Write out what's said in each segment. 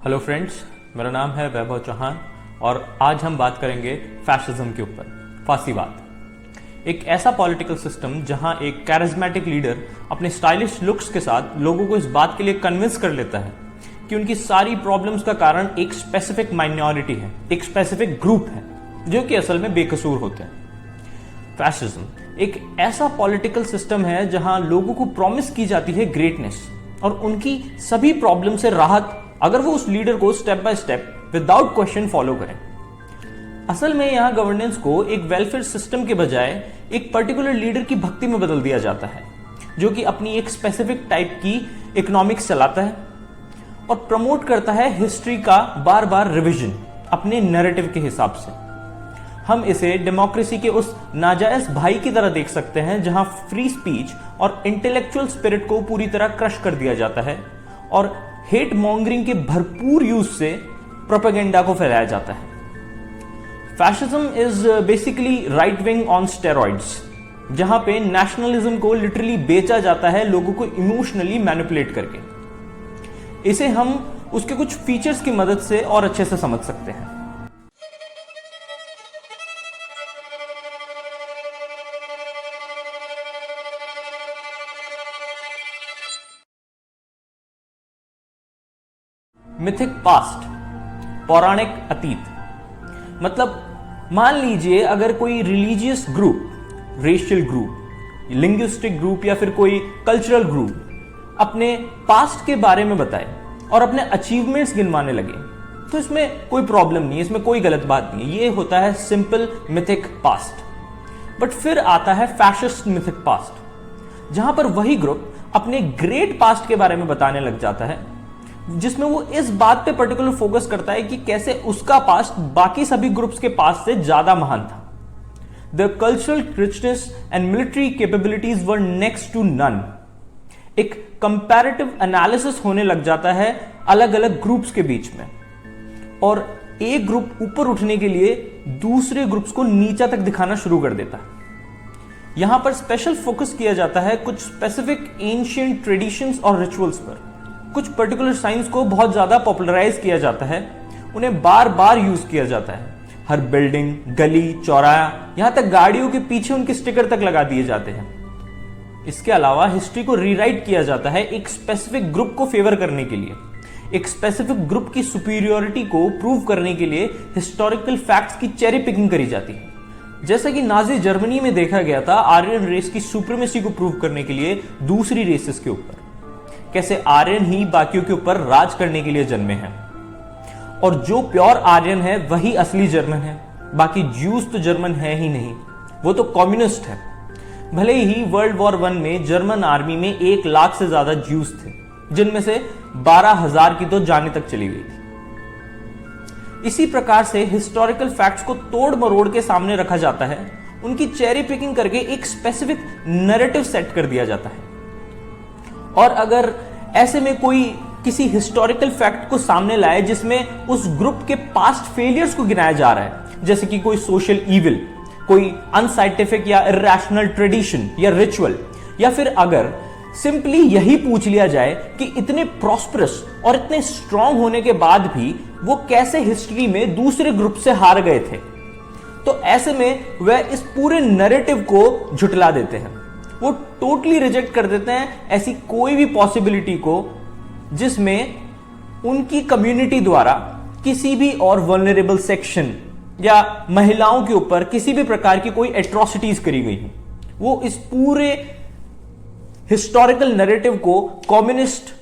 Hello friends, मेरा नाम है वैभव चौहान और आज हम बात करेंगे फैशिज्म के ऊपर, फासीवाद। एक ऐसा पॉलिटिकल सिस्टम जहां एक कैरिज्मेटिक लीडर अपने स्टाइलिश लुक्स के साथ लोगों को इस बात के लिए कन्विंस कर लेता है कि उनकी सारी प्रॉब्लम्स का कारण एक स्पेसिफिक माइनॉरिटी है, एक स्पेसिफिक ग्रुप है जो कि असल में बेकसूर होते हैं। फैशिज्म एक ऐसा पॉलिटिकल सिस्टम है जहां लोगों को प्रॉमिस की जाती है ग्रेटनेस और उनकी सभी प्रॉब्लम से राहत अगर वो उस लीडर को step by step without question follow करें। असल में यहां गवर्नेंस को एक वेलफेयर सिस्टम के बजाय एक पर्टिकुलर लीडर की भक्ति में बदल दिया जाता है जो कि अपनी एक स्पेसिफिक टाइप की इकोनॉमिक्स चलाता है और प्रमोट करता है हिस्ट्री का बार बार रिविजन अपने नैरेटिव के हिसाब से। हम इसे डेमोक्रेसी के उस नाजायज भाई की तरह देख सकते हैं जहां फ्री स्पीच और इंटेलेक्चुअल स्पिरिट को पूरी तरह क्रश कर दिया जाता है और हेट मॉन्गरिंग के भरपूर यूज से प्रोपेगेंडा को फैलाया जाता है। Fascism is basically right wing on steroids, जहां पे नेशनलिज्म को लिटरली बेचा जाता है लोगों को इमोशनली मैनिपुलेट करके। इसे हम उसके कुछ फीचर्स की मदद से और अच्छे से समझ सकते हैं। मिथिक पास्ट, पौराणिक अतीत। मतलब मान लीजिए अगर कोई religious group, racial group, linguistic group या फिर कोई कल्चरल ग्रुप अपने पास्ट के बारे में बताए और अपने अचीवमेंट्स गिनवाने लगे तो इसमें कोई प्रॉब्लम नहीं है, इसमें कोई गलत बात नहीं है। ये होता है सिंपल मिथिक पास्ट। बट फिर आता है फैशिस्ट मिथिक पास्ट, जहां पर वही ग्रुप अपने ग्रेट पास्ट के बारे में बताने लग जाता है जिसमें वो इस बात पे पर्टिकुलर फोकस करता है कि कैसे उसका पास्ट बाकी सभी ग्रुप्स के पास्ट से ज्यादा महान था। The cultural richness and military capabilities were next to none. एक कंपैरेटिव एनालिसिस होने लग जाता है अलग अलग ग्रुप्स के बीच में और एक ग्रुप ऊपर उठने के लिए दूसरे ग्रुप्स को नीचा तक दिखाना शुरू कर देता है। यहां पर स्पेशल फोकस किया जाता है कुछ स्पेसिफिक एंशिएंट ट्रेडिशंस और रिचुअल्स पर। कुछ पर्टिकुलर साइंस को बहुत ज्यादा पॉपुलराइज किया जाता है, उन्हें बार बार यूज किया जाता है। हर बिल्डिंग, गली, चौराहा, यहां तक गाड़ियों के पीछे उनके स्टिकर तक लगा दिए जाते हैं। इसके अलावा हिस्ट्री को रीराइट किया जाता है एक स्पेसिफिक ग्रुप को फेवर करने के लिए, एक स्पेसिफिक ग्रुप की सुपीरियोरिटी को प्रूव करने के लिए हिस्टोरिकल फैक्ट्स की चेरी पिकिंग करी जाती है। जैसा कि नाजी जर्मनी में देखा गया था आर्यन रेस की सुप्रीमेसी को प्रूव करने के लिए दूसरी रेसेस के ऊपर, कैसे आर्यन ही बाकियों के ऊपर राज करने के लिए जन्मे हैं और जो प्योर आर्यन है वही असली जर्मन है, बाकी ज्यूज तो जर्मन है ही नहीं, वो तो कम्युनिस्ट है। भले ही वर्ल्ड वॉर 1 में जर्मन आर्मी में 1 लाख से ज्यादा ज्यूज थे, जिनमें से 12,000 की तो जाने तक चली गई थी। इसी प्रकार से हिस्टोरिकल फैक्ट्स को तोड़ मरोड़ के सामने रखा जाता है, उनकी चेरी पिकिंग करके एक स्पेसिफिक नैरेटिव सेट कर दिया जाता है। और अगर ऐसे में कोई किसी हिस्टोरिकल फैक्ट को सामने लाए जिसमें उस ग्रुप के पास्ट फेलियर्स को गिनाया जा रहा है, जैसे कि कोई सोशल इविल, कोई अनसाइंटिफिक या इरैशनल ट्रेडिशन या रिचुअल, या फिर अगर सिंपली यही पूछ लिया जाए कि इतने प्रॉस्परस और इतने स्ट्रांग होने के बाद भी वो कैसे हिस्ट्री में दूसरे ग्रुप से हार गए थे, तो ऐसे में वह इस पूरे नैरेटिव को झुटला देते हैं। वो टोटली रिजेक्ट कर देते हैं ऐसी कोई भी पॉसिबिलिटी को जिसमें उनकी कम्युनिटी द्वारा किसी भी और वल्नरेबल सेक्शन या महिलाओं के ऊपर किसी भी प्रकार की कोई एट्रोसिटीज करी गई हो। वो इस पूरे हिस्टोरिकल नैरेटिव को कम्युनिस्ट,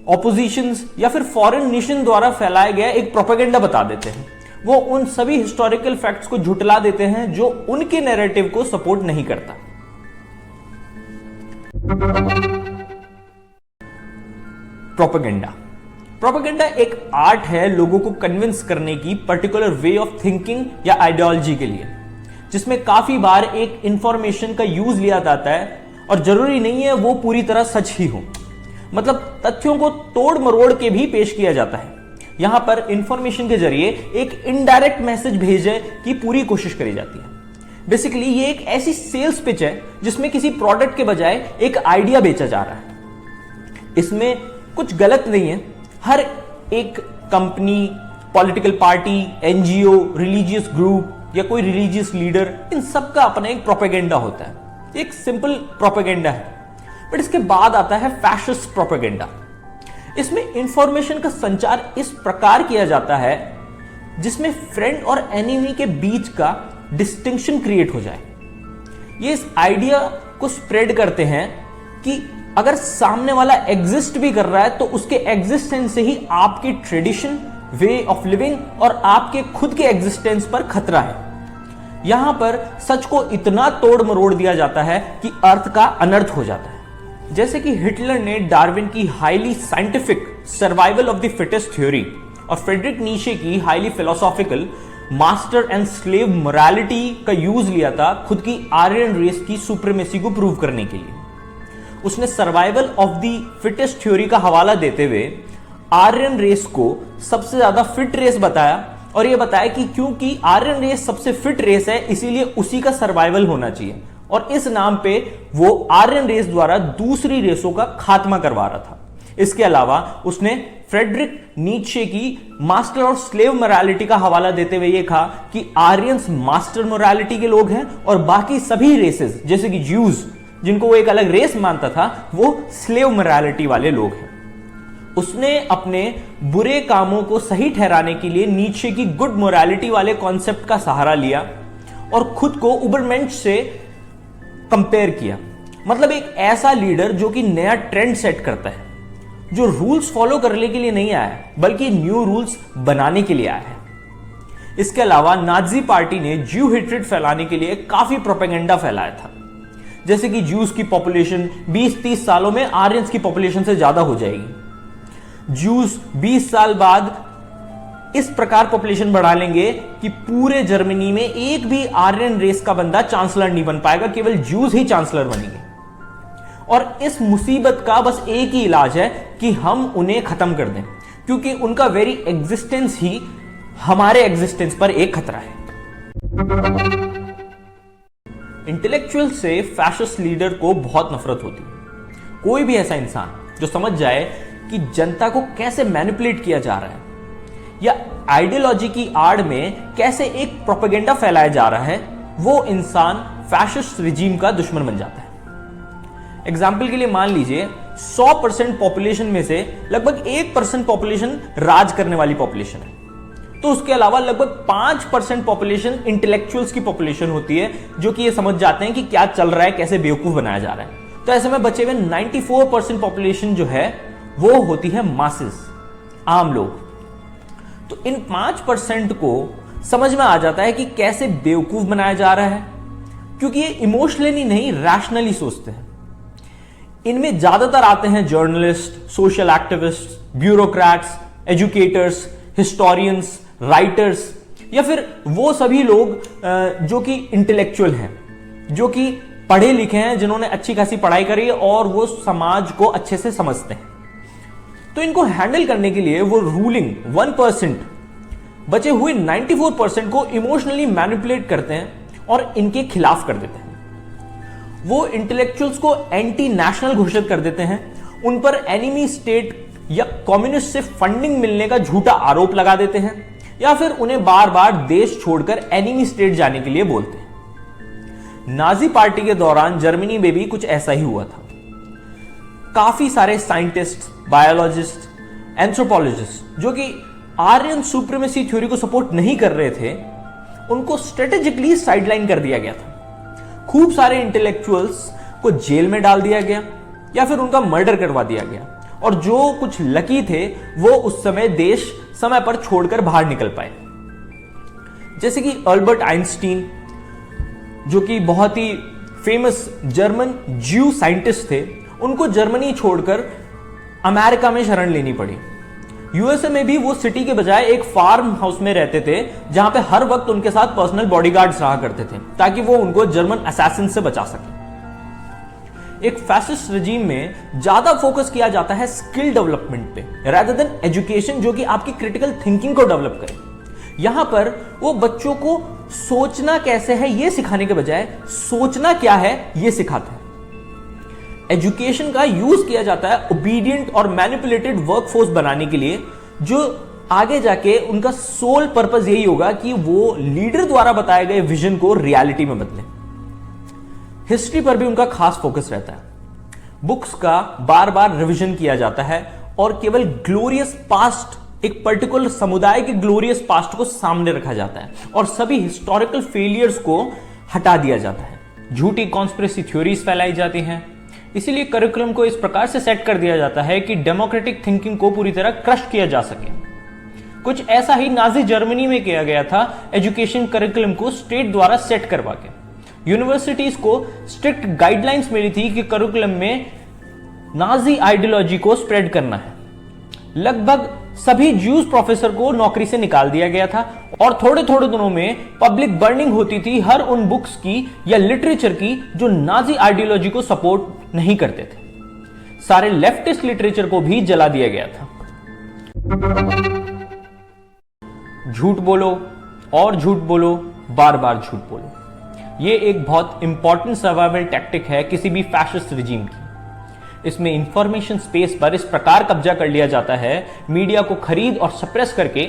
ऑपोजिशंस या फिर फॉरेन नेशन द्वारा फैलाया गया एक प्रोपेगेंडा बता देते हैं। वो उन सभी हिस्टोरिकल फैक्ट्स को झुटला देते हैं जो उनके नैरेटिव को सपोर्ट नहीं करता। प्रोपेगेंडा एक आर्ट है लोगों को कन्विंस करने की पर्टिकुलर वे ऑफ थिंकिंग या आइडियोलॉजी के लिए, जिसमें काफी बार एक इंफॉर्मेशन का यूज लिया जाता है और जरूरी नहीं है वो पूरी तरह सच ही हो। मतलब तथ्यों को तोड़ मरोड़ के भी पेश किया जाता है। यहां पर इंफॉर्मेशन के जरिए एक इनडायरेक्ट मैसेज भेजने की पूरी कोशिश करी जाती है। बेसिकली ये एक ऐसी सेल्स पिच है जिसमें किसी प्रोडक्ट के बजाय एक आइडिया बेचा जा रहा है। इसमें कुछ गलत नहीं है, हर एक company, political party, NGO, religious group या कोई रिलीजियस लीडर, इन सब का अपना एक प्रोपेगेंडा होता है, एक सिंपल प्रोपेगेंडा है। बट इसके बाद आता है फैशिस्ट प्रोपेगेंडा। इसमें इंफॉर्मेशन का संचार इस प्रकार किया जाता है जिसमें फ्रेंड और एनिमी के बीच का डिस्टिंक्शन क्रिएट हो जाए। ये इस आइडिया को स्प्रेड करते हैं कि अगर सामने वाला एग्जिस्ट भी कर रहा है तो उसके एग्जिस्टेंस से ही आपकी ट्रेडिशन, वे ऑफ लिविंग और आपके खुद के एग्जिस्टेंस पर खतरा है। यहां पर सच को इतना तोड़ मरोड़ दिया जाता है कि अर्थ का अनर्थ हो जाता है। जैसे कि हिटलर ने डार्विन की highly scientific survival of the fittest theory और फ्रेडरिक नीशे की highly philosophical master and slave morality का यूज लिया था खुद की आर्यन रेस की सुप्रीमेसी को प्रूव करने के लिए। उसने survival of the fittest theory का हवाला देते हुए आर्यन रेस को सबसे ज्यादा फिट रेस बताया और यह बताया कि क्योंकि आर्यन रेस सबसे फिट रेस है इसीलिए उसी का सर्वाइवल होना चाहिए, और इस नाम पे वो आर्यन रेस द्वारा दूसरी रेसों का खात्मा करवा रहा था। इसके अलावा उसने फ्रेडरिक नीत्शे की मास्टर और स्लेव मोरालिटी का हवाला देते हुए यह कहा कि आर्यंस मास्टर मोरालिटी के लोग हैं और बाकी सभी रेसेस जैसे कि ज्यूज, जिनको वो एक अलग रेस मानता था, वो स्लेव मोरालिटी वाले लोग हैं। उसने अपने बुरे कामों को सही ठहराने के लिए नीत्शे की गुड मोरालिटी वाले कॉन्सेप्ट का सहारा लिया और खुद को उबरमेंट से कंपेयर किया। मतलब एक ऐसा लीडर जो कि नया ट्रेंड सेट करता है, जो रूल्स फॉलो करने के लिए नहीं आया बल्कि न्यू रूल्स बनाने के लिए आया है। इसके अलावा नाजी पार्टी ने ज्यू हेट्रेड फैलाने के लिए काफी प्रोपेगेंडा फैलाया था, जैसे कि ज्यूज की पॉपुलेशन 20-30 सालों में आर्यंस की पॉपुलेशन से ज्यादा हो जाएगी। ज्यूज 20 साल बाद इस प्रकार पॉपुलेशन बढ़ा लेंगे कि पूरे जर्मनी में एक भी आर्यन रेस का बंदा चांसलर नहीं बन पाएगा, केवल ज्यूज ही चांसलर बनेंगे। और इस मुसीबत का बस एक ही इलाज है कि हम उन्हें खत्म कर दें, क्योंकि उनका वेरी एग्जिस्टेंस ही हमारे एग्जिस्टेंस पर एक खतरा है। इंटेलेक्चुअल से फैशिस्ट लीडर को बहुत नफरत होती है। कोई भी ऐसा इंसान जो समझ जाए कि जनता को कैसे मैनिपुलेट किया जा रहा है या आइडियोलॉजी की आड़ में कैसे एक प्रोपेगेंडा फैलाया जा रहा है, वो इंसान फैशिस्ट रिजीम का दुश्मन बन जाता है। एग्जाम्पल के लिए मान लीजिए 100% पॉपुलेशन में से लगभग 1% पॉपुलेशन राज करने वाली पॉपुलेशन है, तो उसके अलावा लगभग 5% पॉपुलेशन इंटेलेक्चुअल्स की पॉपुलेशन होती है, जो कि ये समझ जाते हैं कि क्या चल रहा है, कैसे बेवकूफ बनाया जा रहा है। तो ऐसे में बचे हुए 94% पॉपुलेशन जो है वो होती है मासेस, आम लोग। तो इन 5% को समझ में आ जाता है कि कैसे बेवकूफ बनाया जा रहा है, क्योंकि ये इमोशनली नहीं रैशनली सोचते हैं। इनमें ज्यादातर आते हैं journalist, social activist, bureaucrats, educators, historians, writers या फिर वो सभी लोग जो कि इंटेलेक्चुअल हैं, जो कि पढ़े लिखे हैं, जिन्होंने अच्छी खासी पढ़ाई करी है और वो समाज को अच्छे से समझते हैं। तो इनको हैंडल करने के लिए वो रूलिंग 1%, बचे हुए 94% को इमोशनली मैनिपुलेट करते हैं और इनके खिलाफ कर देते हैं। वो इंटेलेक्चुअल्स को एंटी नेशनल घोषित कर देते हैं, उन पर एनिमी स्टेट या कम्युनिस्ट से फंडिंग मिलने का झूठा आरोप लगा देते हैं या फिर उन्हें बार बार देश छोड़कर एनिमी स्टेट जाने के लिए बोलते हैं। नाजी पार्टी के दौरान जर्मनी में भी कुछ ऐसा ही हुआ था। काफी सारे साइंटिस्ट, बायोलॉजिस्ट, एंथ्रोपोलॉजिस्ट जो कि आर्यन सुप्रीमेसी थ्योरी को सपोर्ट नहीं कर रहे थे, उनको स्ट्रेटेजिकली साइडलाइन कर दिया गया था। खूब सारे इंटेलेक्चुअल्स को जेल में डाल दिया गया या फिर उनका मर्डर करवा दिया गया, और जो कुछ लकी थे वो उस समय देश समय पर छोड़कर बाहर निकल पाए। जैसे कि अल्बर्ट आइंस्टीन, जो कि बहुत ही फेमस जर्मन ज्यू साइंटिस्ट थे, उनको जर्मनी छोड़कर अमेरिका में शरण लेनी पड़ी। यूएसए में भी वो सिटी के बजाय एक फार्म हाउस में रहते थे, जहां पे हर वक्त उनके साथ पर्सनल बॉडीगार्ड्स रहा करते थे ताकि वो उनको जर्मन असैसिन से बचा सके। एक फैसिस्ट रेजिम में ज्यादा फोकस किया जाता है स्किल डेवलपमेंट पे रादर देन एजुकेशन, जो कि आपकी क्रिटिकल थिंकिंग को डेवलप करे। यहां पर वो बच्चों को सोचना कैसे है ये सिखाने के बजाय सोचना क्या है ये सिखाते हैं। एजुकेशन का यूज किया जाता है ओबीडियंट और मैनिपुलेटेड वर्कफोर्स बनाने के लिए, जो आगे जाके उनका सोल पर्पस यही होगा कि वो लीडर द्वारा बताए गए विजन को रियलिटी में बदले। हिस्ट्री पर भी उनका खास फोकस रहता है। बुक्स का बार बार रिवीजन किया जाता है और केवल ग्लोरियस पास्ट, एक पर्टिकुलर समुदाय के ग्लोरियस पास्ट को सामने रखा जाता है और सभी हिस्टोरिकल फेलियर्स को हटा दिया जाता है। झूठी कॉन्स्पिरेसी थ्योरीज फैलाई जाती हैं। इसीलिए करिकुलम को इस प्रकार से सेट कर दिया जाता है कि डेमोक्रेटिक थिंकिंग को पूरी तरह क्रश किया जा सके। कुछ ऐसा ही नाजी जर्मनी में किया गया था, एजुकेशन करिकुलम को स्टेट द्वारा सेट करवा के। यूनिवर्सिटीज को स्ट्रिक्ट गाइडलाइंस मिली थी कि करिकुलम में नाजी आइडियोलॉजी को स्प्रेड करना है। लगभग सभी ज्यूज प्रोफेसर को नौकरी से निकाल दिया गया था और थोड़े थोड़े दिनों में पब्लिक बर्निंग होती थी हर उन बुक्स की या लिटरेचर की जो नाजी आइडियोलॉजी को सपोर्ट नहीं करते थे। सारे लेफ्टिस्ट लिटरेचर को भी जला दिया गया था। झूठ बोलो और झूठ बोलो, बार बार झूठ बोलो, यह एक बहुत इंपॉर्टेंट सर्वाइवल टैक्टिक है किसी भी फैशिस्ट रिजीम की। इसमें इंफॉर्मेशन स्पेस पर इस प्रकार कब्जा कर लिया जाता है मीडिया को खरीद और सप्रेस करके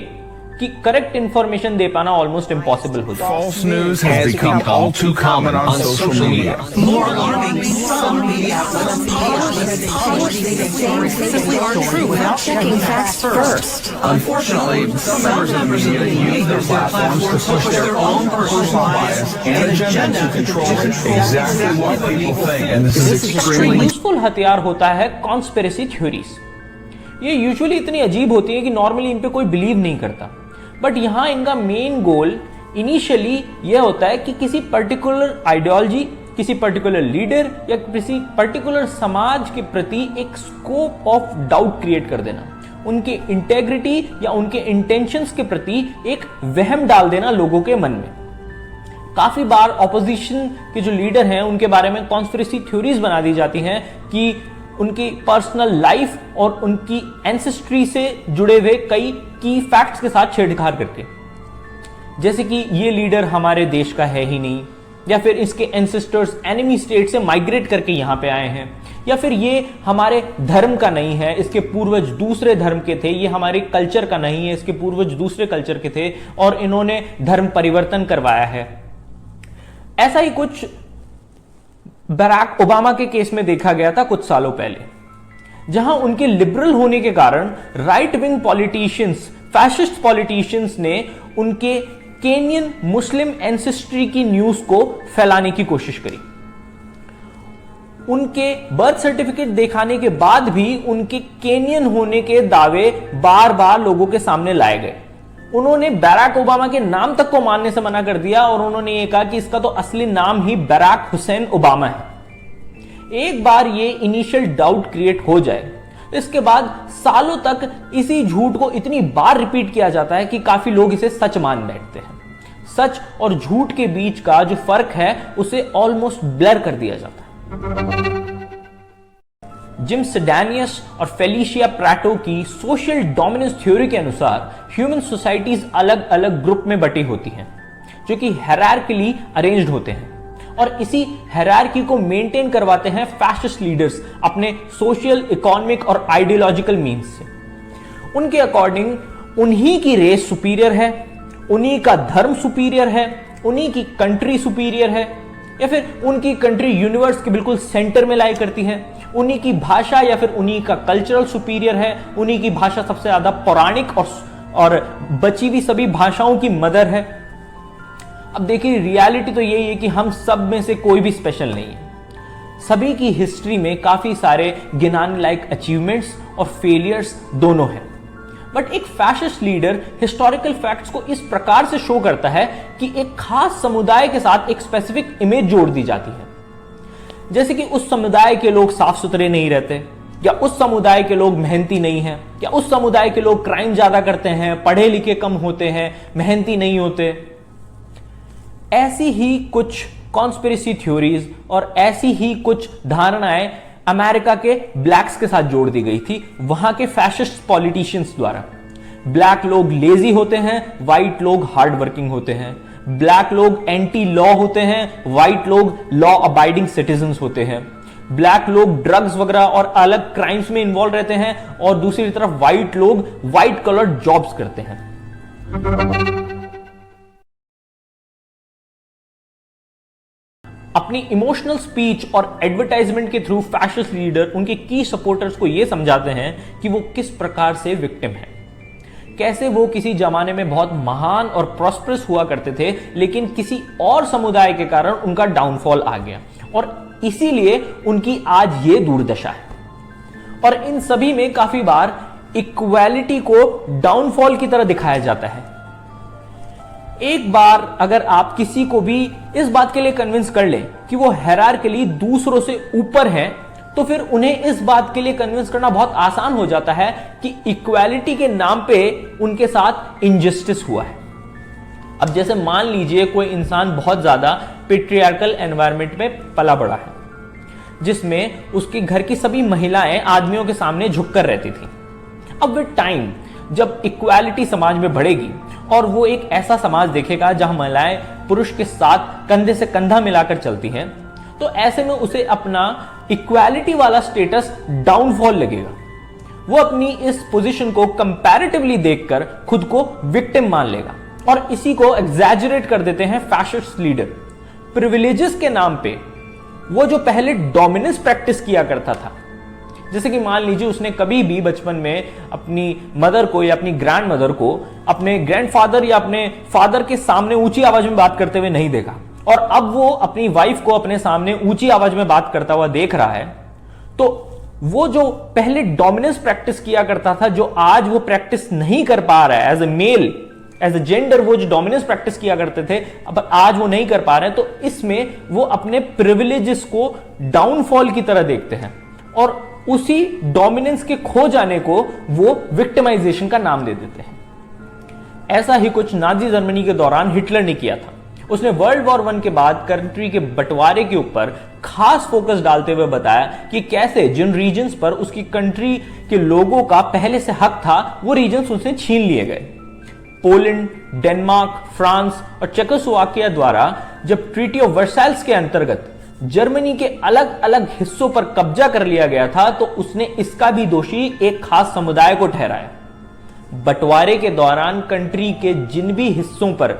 कि करेक्ट इंफॉर्मेशन दे पाना ऑलमोस्ट इम्पॉसिबल हो जाता है। False news has become all too common on social media. More alarming, some media outlets publish things simply aren't true without checking facts first. Unfortunately, some members of the media use their platforms to push their own personal bias and agenda to control exactly what people think. And this is extremely useful हथियार होता है conspiracy theories. ये usually इतनी अजीब होती है कि normally in पे कोई बिलीव नहीं करता, बट यहां इनका मेन गोल इनिशियली यह होता है कि किसी पर्टिकुलर आइडियोलॉजी, किसी पर्टिकुलर लीडर या किसी पर्टिकुलर समाज के प्रति एक स्कोप ऑफ डाउट क्रिएट कर देना, उनके इंटेग्रिटी या उनके इंटेंशंस के प्रति एक वहम डाल देना लोगों के मन में। काफी बार ऑपोजिशन के जो लीडर हैं उनके बारे में कॉन्स्पिरेसी थ्योरीज बना दी जाती हैं कि उनकी पर्सनल लाइफ और उनकी एंसेस्ट्री से जुड़े हुए कई की फैक्ट्स के साथ छेड़छाड़ करके, जैसे कि ये लीडर हमारे देश का है ही नहीं, या फिर इसके एंसेस्टर्स एनिमी स्टेट से माइग्रेट करके यहां पे आए हैं, या फिर ये हमारे धर्म का नहीं है, इसके पूर्वज दूसरे धर्म के थे, ये हमारे कल्चर का नहीं है, इसके पूर्वज दूसरे कल्चर के थे और इन्होंने धर्म परिवर्तन करवाया है। ऐसा ही कुछ बराक ओबामा के केस में देखा गया था कुछ सालों पहले, जहां उनके लिबरल होने के कारण right wing politicians, fascist politicians ने उनके केनियन मुस्लिम एंसेस्ट्री की न्यूज को फैलाने की कोशिश करी। उनके बर्थ सर्टिफिकेट दिखाने के बाद भी उनके केनियन होने के दावे बार बार लोगों के सामने लाए गए। उन्होंने बराक ओबामा के नाम तक को मानने से मना कर दिया और उन्होंने ये कहा कि इसका तो असली नाम ही बराक हुसैन ओबामा है। एक बार ये इनिशियल डाउट क्रिएट हो जाए, इसके बाद सालों तक इसी झूठ को इतनी बार रिपीट किया जाता है कि काफी लोग इसे सच मान बैठते हैं। सच और झूठ के बीच का जो फर्क है उसे ऑलमोस्ट ब्लर कर दिया जाता है। जिम सेडानियस और फेलिशिया प्राटो की सोशल डोमिनेंस थ्योरी के अनुसार ह्यूमन सोसाइटीज अलग अलग ग्रुप में बटी होती हैं, जो कि हायरार्किकली अरेंज्ड होते हैं और इसी हायरार्की को मेंटेन करवाते हैं फैशिस्ट लीडर्स अपने सोशल, इकोनॉमिक और आइडियोलॉजिकल मींस से। उनके अकॉर्डिंग उन्हीं की रेस सुपीरियर है, उन्हीं का धर्म सुपीरियर है, उन्हीं की कंट्री सुपीरियर है, या फिर उनकी कंट्री यूनिवर्स के बिल्कुल सेंटर में लाई करती है, उन्हीं की भाषा या फिर उन्हीं का कल्चरल सुपीरियर है, उन्हीं की भाषा सबसे ज्यादा पौराणिक और बची हुई सभी भाषाओं की मदर है। अब देखिए, रियलिटी तो यही है कि हम सब में से कोई भी स्पेशल नहीं है। सभी की हिस्ट्री में काफी सारे गिनाने लायक अचीवमेंट्स और फेलियर्स दोनों हैं, बट एक फैशिस्ट लीडर हिस्टोरिकल फैक्ट्स को इस प्रकार से शो करता है कि एक खास समुदाय के साथ एक स्पेसिफिक इमेज जोड़ दी जाती है, जैसे कि उस समुदाय के लोग साफ सुथरे नहीं रहते, या उस समुदाय के लोग मेहनती नहीं हैं, या उस समुदाय के लोग क्राइम ज्यादा करते हैं, पढ़े लिखे कम होते हैं, मेहनती नहीं होते। ऐसी ही कुछ कॉन्स्पिरेसी थ्योरीज और ऐसी ही कुछ धारणाएं अमेरिका के ब्लैक्स के साथ जोड़ दी गई थी वहां के फैशिस्ट पॉलिटिशियंस द्वारा। ब्लैक लोग लेजी होते हैं, व्हाइट लोग हार्ड वर्किंग होते हैं, ब्लैक लोग एंटी लॉ होते हैं, व्हाइट लोग लॉ अबाइडिंग सिटीजन्स होते हैं, ब्लैक लोग ड्रग्स वगैरह और अलग क्राइम्स में इन्वॉल्व रहते हैं और दूसरी तरफ व्हाइट लोग व्हाइट कलर जॉब्स करते हैं। अपनी इमोशनल स्पीच और एडवर्टाइजमेंट के थ्रू फैशिस्ट लीडर उनके की सपोर्टर्स को यह समझाते हैं कि वो किस प्रकार से विक्टिम है, कैसे वो किसी जमाने में बहुत महान और प्रॉस्परस हुआ करते थे, लेकिन किसी और समुदाय के कारण उनका डाउनफॉल आ गया और इसीलिए उनकी आज ये दुर्दशा है। और इन सभी में काफी बार इक्वालिटी को डाउनफॉल की तरह दिखाया जाता है। एक बार अगर आप किसी को भी इस बात के लिए कन्विंस कर लें कि वो हायरार्किकली दूसरों से ऊपर हैं, तो फिर उन्हें इस बात के लिए कन्विंस करना बहुत आसान हो जाता है कि इक्वालिटी के नाम पे उनके साथ इनजस्टिस हुआ है। अब जैसे मान लीजिए कोई इंसान बहुत ज्यादा पेट्रियार्कल एनवायरनमेंट में पला बड़ा है, जिसमें उसके घर की सभी महिलाएं आदमियों के सामने झुककर रहती थी। अब विद टाइम जब इक्वालिटी समाज में बढ़ेगी और वो एक ऐसा समाज देखेगा जहां महिलाएं पुरुष के साथ कंधे से कंधा मिलाकर चलती हैं, तो ऐसे में उसे अपना इक्वालिटी वाला स्टेटस डाउनफॉल लगेगा। वो अपनी इस पोजीशन को कंपैरेटिवली देखकर खुद को विक्टिम मान लेगा और इसी को एग्जैजरेट कर देते हैं फैशिस्ट लीडर। प्रिविलेजेस के नाम पे वो जो पहले डोमिनेंस प्रैक्टिस किया करता था, जैसे कि मान लीजिए उसने कभी भी बचपन में अपनी मदर को या अपनी ग्रैंड मदर को अपने ग्रैंडफादर या अपने फादर के सामने ऊंची आवाज में बात करते हुए नहीं देखा, और अब वो अपनी वाइफ को अपने सामने ऊंची आवाज में बात करता हुआ देख रहा है, तो वो जो पहले डोमिनेंस प्रैक्टिस किया करता था, जो आज वो प्रैक्टिस नहीं कर पा रहा है as a male, as a gender, वो जो डोमिनेंस प्रैक्टिस किया करते थे अब आज वो नहीं कर पा रहे हैं, तो इसमें वो अपने प्रिविलेजेस को डाउनफॉल की तरह देखते हैं और उसी डोमिनेंस के खो जाने को वो विक्टिमाइजेशन का नाम दे देते हैं। ऐसा ही कुछ नाजी जर्मनी के दौरान हिटलर ने किया था। उसने वर्ल्ड वॉर 1 के बाद कंट्री के बंटवारे के ऊपर खास फोकस डालते हुए बताया कि कैसे जिन रीजन्स पर उसकी कंट्री के लोगों का पहले से हक था वो रीजन्स उनसे छीन लिए गए। पोलैंड, डेनमार्क, फ्रांस और चेकोस्लोवाकिया द्वारा जब ट्रीटी ऑफ वर्साइल्स के अंतर्गत जर्मनी के अलग अलग हिस्सों पर कब्जा कर लिया गया था, तो उसने इसका भी दोषी एक खास समुदाय को ठहराया। बंटवारे के दौरान कंट्री के जिन भी हिस्सों पर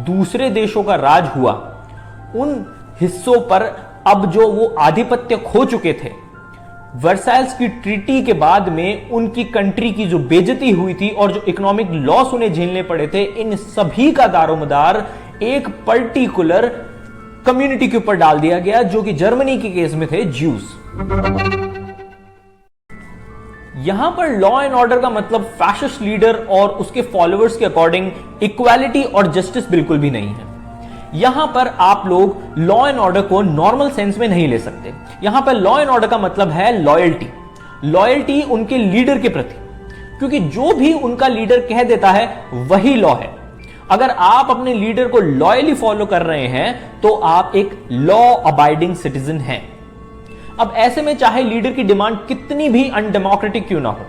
दूसरे देशों का राज हुआ, उन हिस्सों पर अब जो वो आधिपत्य खो चुके थे, वर्साइल्स की ट्रीटी के बाद में उनकी कंट्री की जो बेइज्जती हुई थी और जो इकोनॉमिक लॉस उन्हें झेलने पड़े थे, इन सभी का दारोमदार एक पर्टिकुलर कम्युनिटी के ऊपर डाल दिया गया, जो कि जर्मनी के केस में थे ज्यूज। यहां पर लॉ एंड ऑर्डर का मतलब फैशिस्ट लीडर और उसके फॉलोअर्स के अकॉर्डिंग इक्वालिटी और जस्टिस बिल्कुल भी नहीं है। यहां पर आप लोग लॉ एंड ऑर्डर को नॉर्मल सेंस में नहीं ले सकते। यहां पर लॉ एंड ऑर्डर का मतलब है लॉयल्टी, लॉयल्टी उनके लीडर के प्रति, क्योंकि जो भी उनका लीडर कह देता है वही लॉ है। अगर आप अपने लीडर को लॉयली फॉलो कर रहे हैं तो आप एक लॉ अबाइडिंग सिटीजन हैं। अब ऐसे में चाहे लीडर की डिमांड कितनी भी अनडेमोक्रेटिक क्यों ना हो,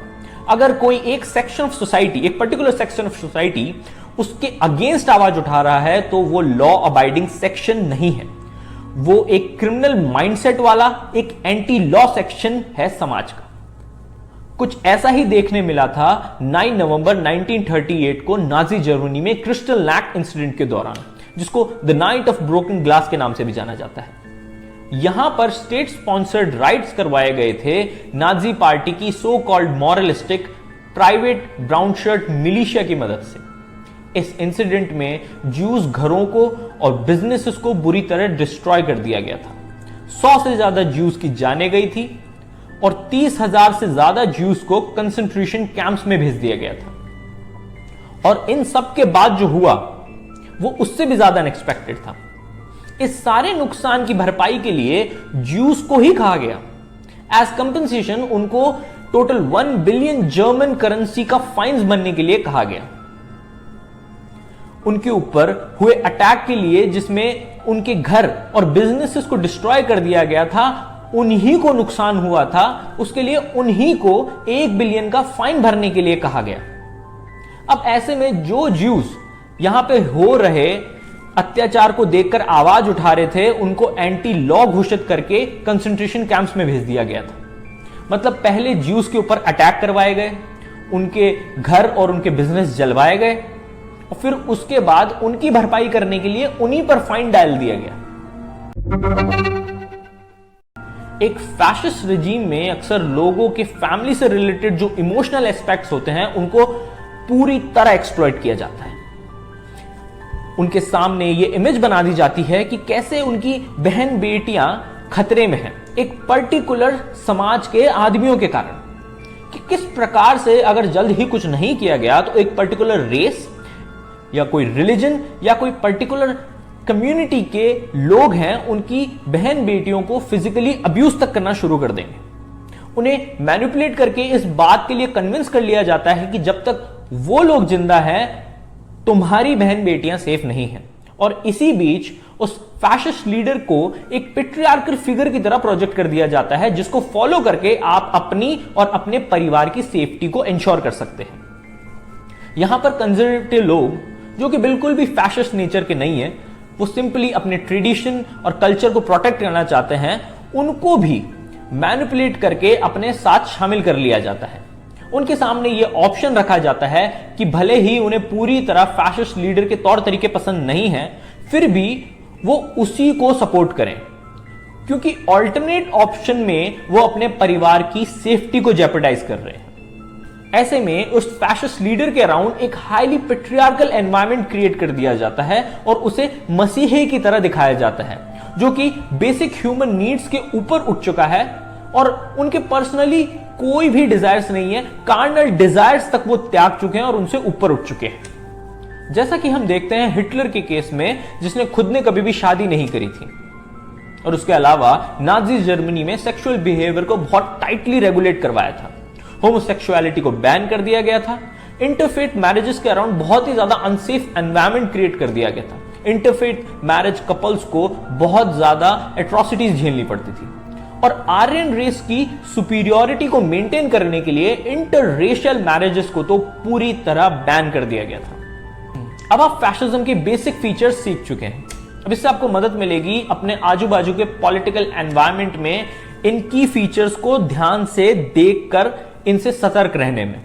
अगर कोई एक सेक्शन ऑफ सोसाइटी, एक पर्टिकुलर सेक्शन ऑफ सोसाइटी उसके अगेंस्ट आवाज उठा रहा है, तो वो लॉ अबाइडिंग सेक्शन नहीं है, वो एक क्रिमिनल माइंडसेट वाला एक एंटी लॉ सेक्शन है समाज का। कुछ ऐसा ही देखने मिला था 9 नवंबर 1938 को नाजी जर्मनी में क्रिस्टल लैक इंसिडेंट के दौरान, जिसको the night of broken glass के नाम से भी जाना जाता है। यहां पर स्टेट स्पॉन्सर्ड राइट्स करवाए गए थे नाजी पार्टी की so called moralistic private brown shirt militia की मदद से। इस इंसिडेंट में ज्यूज घरों को और बिजनेसेस को बुरी तरह डिस्ट्रॉय कर दिया गया था। 100 से ज्यादा ज्यूज की जाने गई थी और 30,000 से ज्यादा ज्यूज को कंसंट्रेशन कैंप्स में भेज दिया गया था। और इन सब के बाद जो हुआ वो उससे भी ज्यादा अनएक्सपेक्टेड था। इस सारे नुकसान की भरपाई के लिए ज्यूज को ही कहा गया। एज कंपनसेशन उनको टोटल 1 बिलियन जर्मन करेंसी का फाइन्स भरने के लिए कहा गया। उनके ऊपर हुए अटैक के लिए, जिसमें उनके घर और बिजनेसेस को डिस्ट्रॉय कर दिया गया था, उन्हीं को नुकसान हुआ था, उसके लिए उन्हीं को 1 बिलियन का फाइन भरने के लिए कहा गया। अब ऐसे में जो ज्यूज यहां पे हो रहे अत्याचार को देखकर आवाज उठा रहे थे उनको एंटी लॉ घोषित करके कंसंट्रेशन कैंप्स में भेज दिया गया था। मतलब पहले ज्यूज के ऊपर अटैक करवाए गए, उनके घर और उनके बिजनेस जलवाए गए और फिर उसके बाद उनकी भरपाई करने के लिए उन्हीं पर फाइन डाल दिया गया। एक फैशिस्ट रिजीम में अक्सर लोगों के फैमिली से रिलेटेड जो इमोशनल एस्पेक्ट्स होते हैं उनको पूरी तरह एक्सप्लॉइट किया जाता है। उनके सामने ये इमेज बना दी जाती है कि कैसे उनकी बहन बेटियां खतरे में हैं एक पर्टिकुलर समाज के आदमियों के कारण, कि किस प्रकार से अगर जल्द ही कुछ नहीं किया गया तो एक पर्टिकुलर रेस या कोई रिलीजन या कोई पर्टिकुलर कम्युनिटी के लोग हैं उनकी बहन बेटियों को फिजिकली अब्यूज तक करना शुरू कर देंगे। उन्हें मैनिपुलेट करके इस बात के लिए कन्विंस कर लिया जाता है कि जब तक वो लोग जिंदा हैं तुम्हारी बहन बेटियां सेफ नहीं हैं। और इसी बीच उस फैशिस्ट लीडर को एक पेट्रियार्कल फिगर की तरह प्रोजेक्ट कर दिया जाता है जिसको फॉलो करके आप अपनी और अपने परिवार की सेफ्टी को इंश्योर कर सकते हैं। यहां पर कंजर्वेटिव लोग जो कि बिल्कुल भी फैशिस्ट नेचर के नहीं है, वो सिंपली अपने ट्रेडिशन और कल्चर को प्रोटेक्ट करना चाहते हैं, उनको भी मैनिपुलेट करके अपने साथ शामिल कर लिया जाता है। उनके सामने यह ऑप्शन रखा जाता है कि भले ही उन्हें पूरी तरह फैशिस्ट लीडर के तौर तरीके पसंद नहीं है, फिर भी वो उसी को सपोर्ट करें, क्योंकि ऑल्टरनेट ऑप्शन में वो अपने परिवार की सेफ्टी को जेपरडाइज कर रहे हैं। ऐसे में उस फैशिस्ट लीडर के अराउंड एक हाईली पेट्रियार्कल एनवायरनमेंट क्रिएट कर दिया जाता है और उसे मसीही की तरह दिखाया जाता है जो कि बेसिक ह्यूमन नीड्स के ऊपर उठ चुका है और उनके पर्सनली कोई भी डिजायर्स नहीं है, कार्नल डिजायर्स तक वो त्याग चुके हैं और उनसे ऊपर उठ चुके हैं। जैसा कि हम देखते हैं हिटलर के केस में, जिसने खुद ने कभी भी शादी नहीं करी थी और उसके अलावा नाजी जर्मनी में सेक्सुअल बिहेवियर को बहुत टाइटली रेगुलेट करवाया था, होमोसेक्सुअलिटी को बैन कर दिया गया था, इंटरफेथ मैरिजेस के अराउंड बहुत ही ज्यादा अनसेफ एनवायरनमेंट क्रिएट कर दिया गया था, इंटरफेथ मैरिज कपल्स को बहुत ज्यादा एट्रोसिटीज झेलनी पड़ती थी और आर्यन रेस की सुपीरियरिटी को मेंटेन करने के लिए इंटररेशियल मैरिजेस को तो पूरी तरह बैन कर दिया गया था। अब आप फैशिज्म के बेसिक फीचर्स सीख चुके हैं, अब इससे आपको मदद मिलेगी अपने आजू बाजू के पॉलिटिकल एनवायरनमेंट में इन की फीचर्स को ध्यान से देखकर इनसे सतर्क रहने में।